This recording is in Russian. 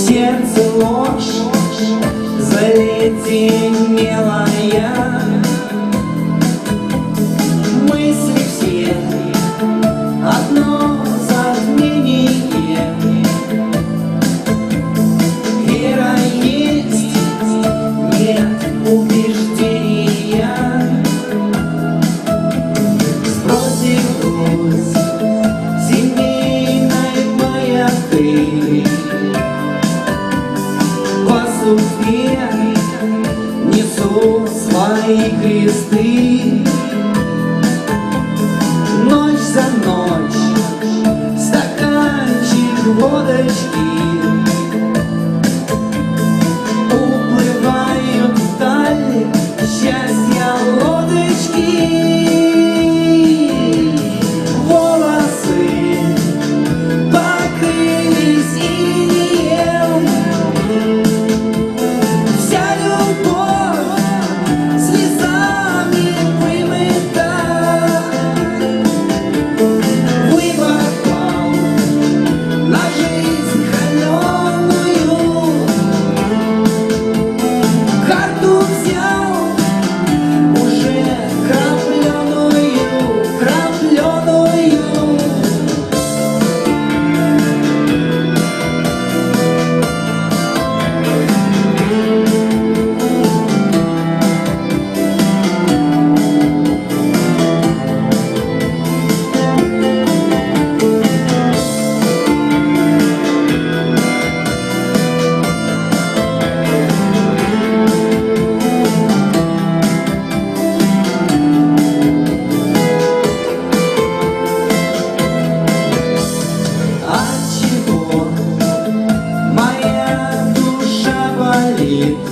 сердце ложь заледенелая, мысли все одно затмение. Вера есть, нет убеждения. Сбросив груз семейной маяты, по судьбе несу свои кресты. Ночь за ночь, стаканчик водочки, уплывают вдаль счастья лодочки. Волосы покрылись инеем, вся любовь слезами вымыта. Выбор пал на жизнь холеную, карту взял уже крапленую, крапленую. Отчего моя душа болит?